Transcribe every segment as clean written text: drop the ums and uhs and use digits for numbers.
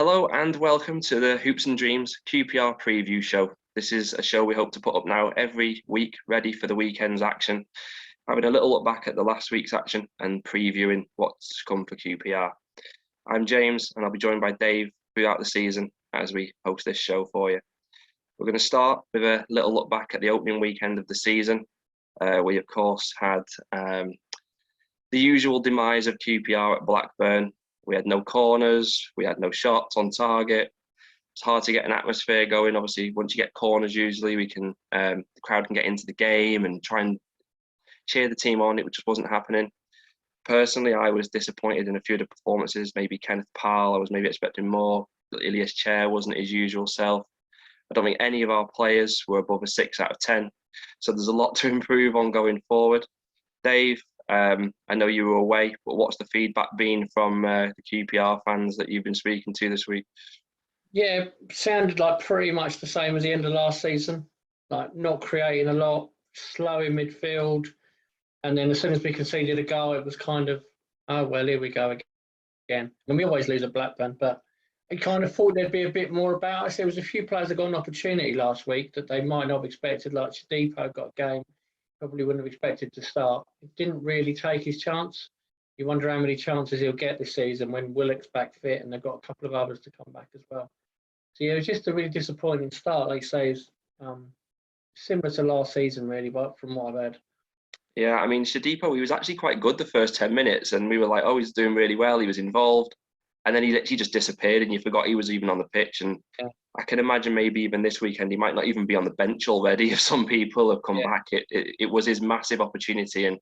Hello and welcome to the Hoops and Dreams QPR Preview Show. This is a show we hope to put up now every week, ready for the weekend's action, having a little look back at the last week's action and previewing what's to come for QPR. I'm James and I'll be joined by Dave throughout the season as we host this show for you. We're going to start with a little look back at the opening weekend of the season. We, of course, had the usual demise of QPR at Blackburn. We had no corners, we had no shots on target. It's hard to get an atmosphere going. Obviously, once you get corners, usually the crowd can get into the game and try and cheer the team on. It just wasn't happening. Personally, I was disappointed in a few of the performances. Maybe Kenneth Parle, I was maybe expecting more. Ilias Chair wasn't his usual self. I don't think any of our players were above a 6 out of 10. So there's a lot to improve on going forward. Dave, I know you were away, but what's the feedback been from the QPR fans that you've been speaking to this week? Yeah, sounded like pretty much the same as the end of last season. Like not creating a lot, slow in midfield. And then as soon as we conceded a goal, it was kind of, oh, well, here we go again. And we always lose at Blackburn, but I kind of thought there'd be a bit more about us. There was a few players that got an opportunity last week that they might not have expected, like Shadipo got a game. Probably wouldn't have expected to start. He didn't really take his chance. You wonder how many chances he'll get this season when Willock's back fit and they've got a couple of others to come back as well. So yeah, it was just a really disappointing start. Like I say, it's similar to last season really, but from what I've heard. Yeah, I mean, Shadipo, he was actually quite good the first 10 minutes and we were like, oh, he's doing really well. He was involved. And then he literally just disappeared and you forgot he was even on the pitch. And yeah. I can imagine maybe even this weekend he might not even be on the bench already if some people have come back. It was his massive opportunity, and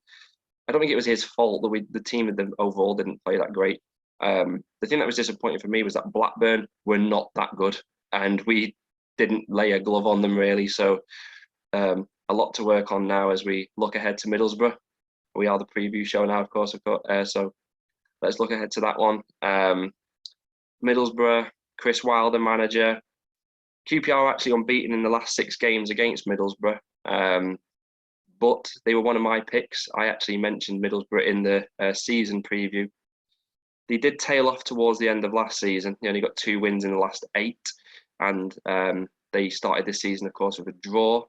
I don't think it was his fault that the team overall didn't play that great. The thing that was disappointing for me was that Blackburn were not that good, and we didn't lay a glove on them really. So a lot to work on now as we look ahead to Middlesbrough. We are the preview show now, of course. So let's look ahead to that one. Middlesbrough, Chris Wilder manager. QPR are actually unbeaten in the last 6 games against Middlesbrough, but they were one of my picks. I actually mentioned Middlesbrough in the season preview. They did tail off towards the end of last season. They only got 2 wins in the last 8, and they started this season, of course, with a draw.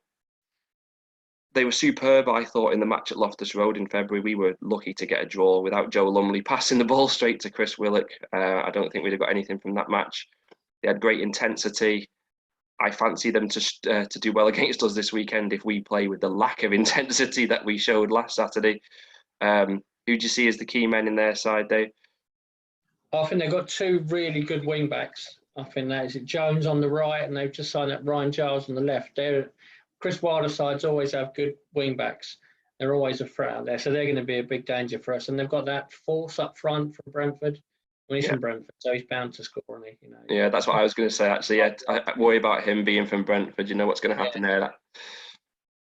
They were superb, I thought, in the match at Loftus Road in February. We were lucky to get a draw without Joe Lumley passing the ball straight to Chris Willock. I don't think we'd have got anything from that match. They had great intensity. I fancy them to do well against us this weekend if we play with the lack of intensity that we showed last Saturday. Who do you see as the key men in their side, Dave? I think they've got 2 really good wing backs. I think that is Jones on the right, and they've just signed up Ryan Giles on the left. Chris Wilder's sides always have good wing backs. They're always a threat out there, so they're going to be a big danger for us. And they've got that force up front from Brentford. Well, he's from Brentford, so he's bound to score, isn't he? Yeah, that's what I was going to say, actually. Yeah, I worry about him being from Brentford. You know what's going to happen there.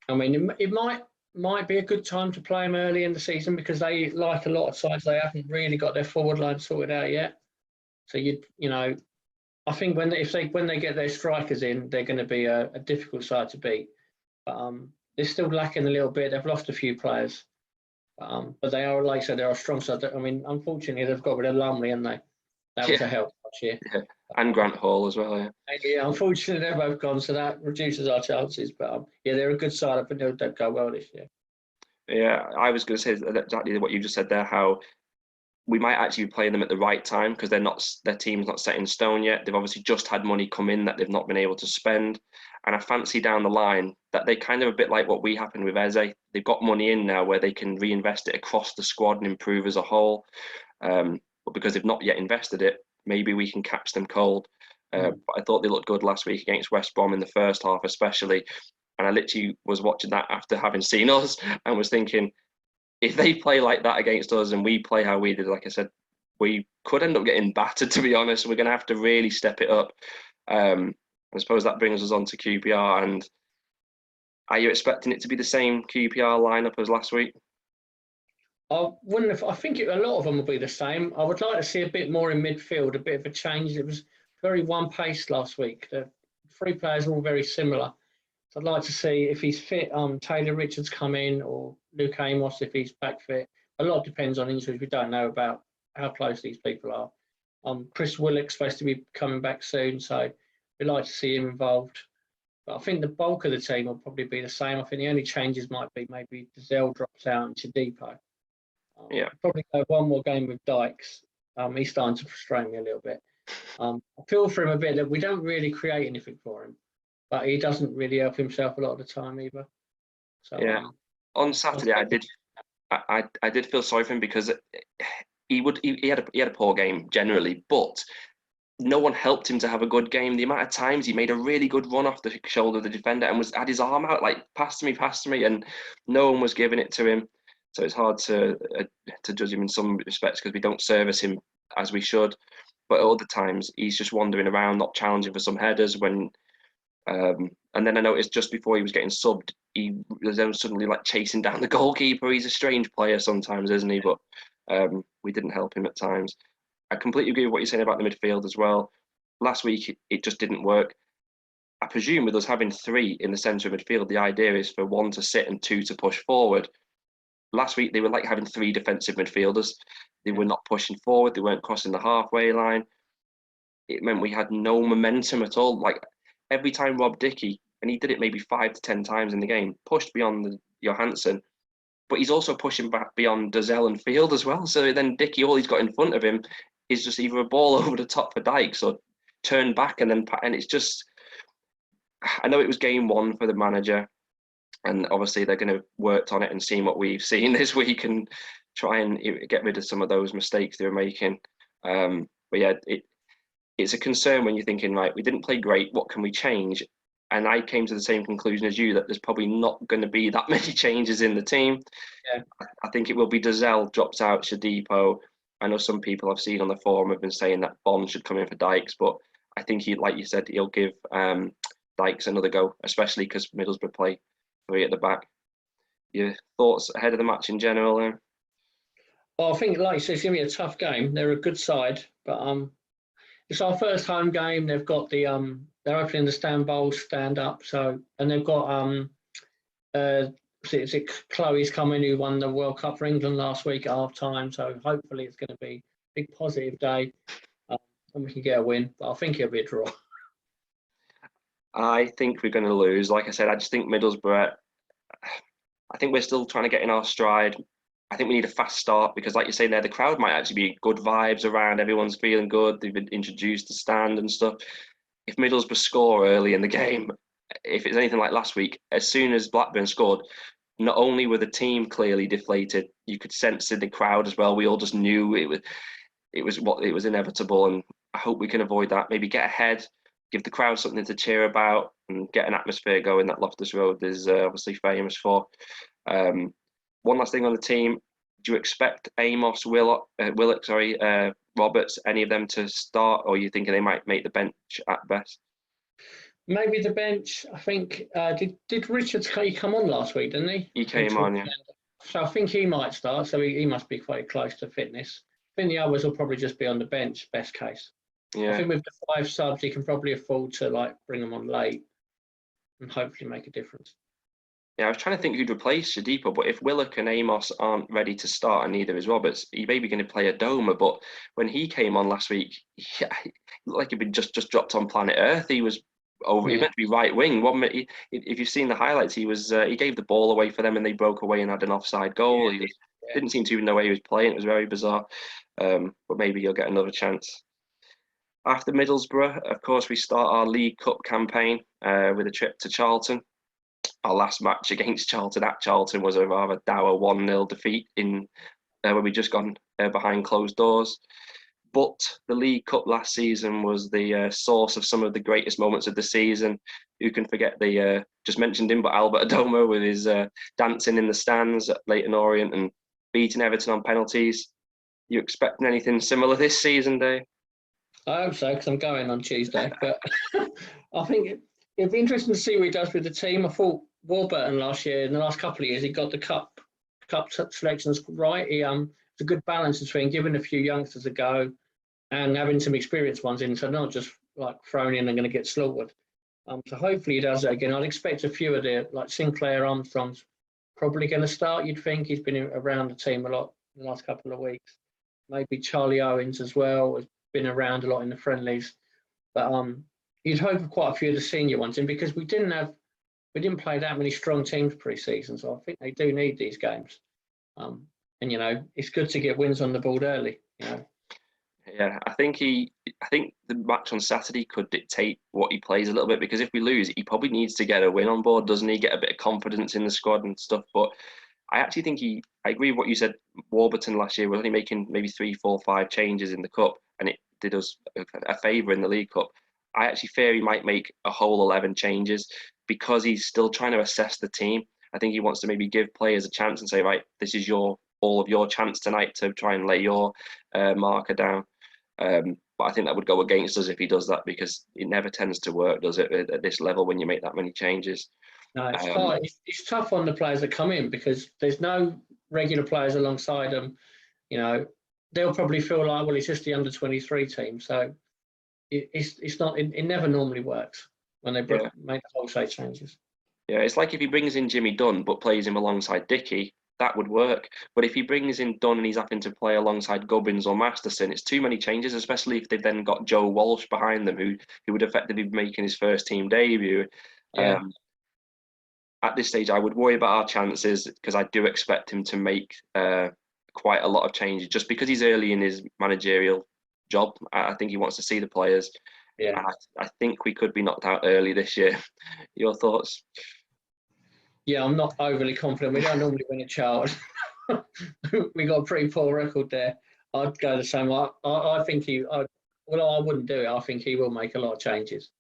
I mean, it might be a good time to play him early in the season because they, like a lot of sides, they haven't really got their forward line sorted out yet. So, I think when they get their strikers in, they're going to be a difficult side to beat. But they're still lacking a little bit. They've lost a few players. But they are, like I said, they are a strong side. I mean, unfortunately, they've got rid of Lumley, haven't they? That was a help last year. Yeah. And Grant Hall as well, Yeah, unfortunately, they're both gone, so that reduces our chances. But they're a good side. I think they'll go well this year. Yeah, I was going to say exactly what you just said there, how we might actually be playing them at the right time because their team's not set in stone yet. They've obviously just had money come in that they've not been able to spend. And I fancy down the line that they kind of a bit like what we happened with Eze. They've got money in now where they can reinvest it across the squad and improve as a whole. But because they've not yet invested it, maybe we can catch them cold. But I thought they looked good last week against West Brom in the first half especially. And I literally was watching that after having seen us and was thinking, if they play like that against us and we play how we did, like I said, we could end up getting battered, to be honest. We're going to have to really step it up. I suppose that brings us on to QPR. And are you expecting it to be the same QPR lineup as last week? I think a lot of them will be the same. I would like to see a bit more in midfield, a bit of a change. It was very one-paced last week. The 3 players are all very similar. So I'd like to see if he's fit, Taylor Richards come in, or Luke Amos if he's back fit. A lot depends on injuries. We don't know about how close these people are. Chris Willock's supposed to be coming back soon, so we'd like to see him involved. But I think the bulk of the team will probably be the same. I think the only changes might be maybe Dazelle drops out and Chadipo. Probably go one more game with Dykes. He's starting to frustrate me a little bit. I feel for him a bit that we don't really create anything for him, but he doesn't really help himself a lot of the time either. So on Saturday I did feel sorry for him because he had a poor game generally, but no one helped him to have a good game. The amount of times he made a really good run off the shoulder of the defender and had his arm out like pass to me, and no one was giving it to him. So it's hard to judge him in some respects because we don't service him as we should. But at other times he's just wandering around, not challenging for some headers. And then I noticed just before he was getting subbed, he was then suddenly like chasing down the goalkeeper. He's a strange player sometimes, isn't he? But we didn't help him at times. I completely agree with what you're saying about the midfield as well. Last week, it just didn't work. I presume with us having 3 in the centre of midfield, the idea is for 1 to sit and 2 to push forward. Last week, they were like having 3 defensive midfielders. They were not pushing forward. They weren't crossing the halfway line. It meant we had no momentum at all. Like every time Rob Dickey, and he did it maybe 5 to 10 times in the game, pushed beyond Johansson, but he's also pushing back beyond Dazelle and Field as well. So then Dickey, all he's got in front of him is just either a ball over the top for Dykes or turn back and it's just. I know it was game 1 for the manager, and obviously they're going to work on it and see what we've seen this week and try and get rid of some of those mistakes they were making. But yeah, it's a concern when you're thinking, right, we didn't play great. What can we change? And I came to the same conclusion as you, that there's probably not going to be that many changes in the team. Yeah. I think it will be Dazelle drops out, Chadipo. I know some people I've seen on the forum have been saying that Bond should come in for Dykes, but I think like you said, he'll give Dykes another go, especially because Middlesbrough play 3 at the back. Your thoughts ahead of the match in general? Well, I think, like you said, it's going to be a tough game. They're a good side, but it's our first home game. They've got they're opening the stand bowls, stand up. So, and they've got is it Chloe's coming, who won the World Cup for England last week at half time. So hopefully it's going to be a big positive day, and we can get a win. But I think it'll be a draw. I think we're going to lose. Like I said, I just think Middlesbrough. I think we're still trying to get in our stride. I think we need a fast start because, like you're saying there, the crowd might actually be good vibes around. Everyone's feeling good. They've been introduced to stand and stuff. If Middlesbrough score early in the game, if it's anything like last week, as soon as Blackburn scored, not only were the team clearly deflated, you could sense in the crowd as well. We all just knew it was inevitable, and I hope we can avoid that. Maybe get ahead, give the crowd something to cheer about, and get an atmosphere going that Loftus Road is obviously famous for. One last thing on the team: do you expect Amos, Willock, Roberts, any of them to start, or are you thinking they might make the bench at best? Maybe the bench. I think did Richards come on last week, didn't he? He came on, yeah. So I think he might start. So he must be quite close to fitness. I think the others will probably just be on the bench, best case. Yeah. I think with the 5 subs, he can probably afford to bring them on late and hopefully make a difference. Yeah, I was trying to think who'd replace Chadipo, but if Willock and Amos aren't ready to start, and neither is Roberts, he may be going to play Adoma. But when he came on last week, he looked like he'd been just dropped on planet Earth. He was over. Yeah. He meant to be right wing. If you've seen the highlights, he gave the ball away for them, and they broke away and had an offside goal. Yeah. Didn't seem to even know where he was playing. It was very bizarre. But maybe he'll get another chance. After Middlesbrough, of course, we start our League Cup campaign with a trip to Charlton. Our last match against Charlton at Charlton was a rather dour 1-0 defeat when we just gone behind closed doors. But the League Cup last season was the source of some of the greatest moments of the season. Who can forget just mentioned him, but Albert Adoma with his dancing in the stands at Leyton Orient and beating Everton on penalties. You expecting anything similar this season, Dave? I hope so, because I'm going on Tuesday. But I think it'd be interesting to see what he does with the team. I thought Warburton last year, in the last couple of years, he got the cup selections right. It's a good balance between giving a few youngsters a go and having some experienced ones in, so not just thrown in and going to get slaughtered. So hopefully he does it again. I'd expect a few of Sinclair Armstrong's probably going to start. You'd think he's been around the team a lot in the last couple of weeks. Maybe Charlie Owens as well. been around a lot in the friendlies. But you'd hope of quite a few of the senior ones in, because we didn't play that many strong teams pre-season, so I think they do need these games. And it's good to get wins on the board early. Yeah, I think the match on Saturday could dictate what he plays a little bit, because if we lose, he probably needs to get a win on board, doesn't he? Get a bit of confidence in the squad and stuff. But I actually think I agree with what you said. Warburton last year was only making maybe 3, 4, 5 changes in the cup, and it did us a favour in the League Cup. I actually fear he might make a whole 11 changes, because he's still trying to assess the team. I think he wants to maybe give players a chance and say, right, this is all of your chance tonight to try and lay your marker down. But I think that would go against us if he does that, because it never tends to work, does it, at this level when you make that many changes? No, it's hard. It's tough on the players that come in, because there's no regular players alongside them. They'll probably feel like, well, it's just the under-23 team, so it's not. It never normally works when they make the wholesale changes. Yeah, it's like if he brings in Jimmy Dunn but plays him alongside Dickey, that would work. But if he brings in Dunn and he's having to play alongside Gubbins or Masterson, it's too many changes, especially if they've then got Joe Walsh behind them, who would effectively be making his first team debut. Yeah. At this stage, I would worry about our chances, because I do expect him to make quite a lot of changes, just because he's early in his managerial job. I think he wants to see the players. Yeah. I think we could be knocked out early this year. Your thoughts? Yeah, I'm not overly confident. We don't normally win a Charlton. We got a pretty poor record there. I'd go the same. I think I wouldn't do it. I think he will make a lot of changes.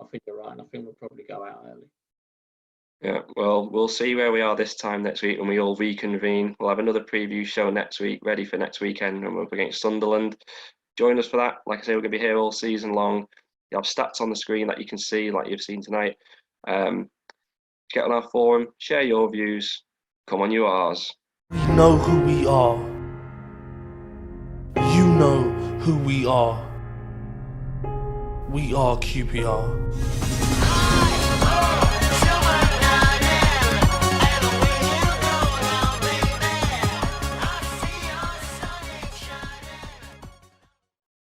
I think you're right. And I think we'll probably go out early. Yeah, well, we'll see where we are this time next week when we all reconvene. We'll have another preview show next week, ready for next weekend, and we're up against Sunderland. Join us for that. Like I say, we're going to be here all season long. You have stats on the screen that you can see, like you've seen tonight. Get on our forum, share your views. Come on, you ours. We know who we are. You know who we are. We are QPR.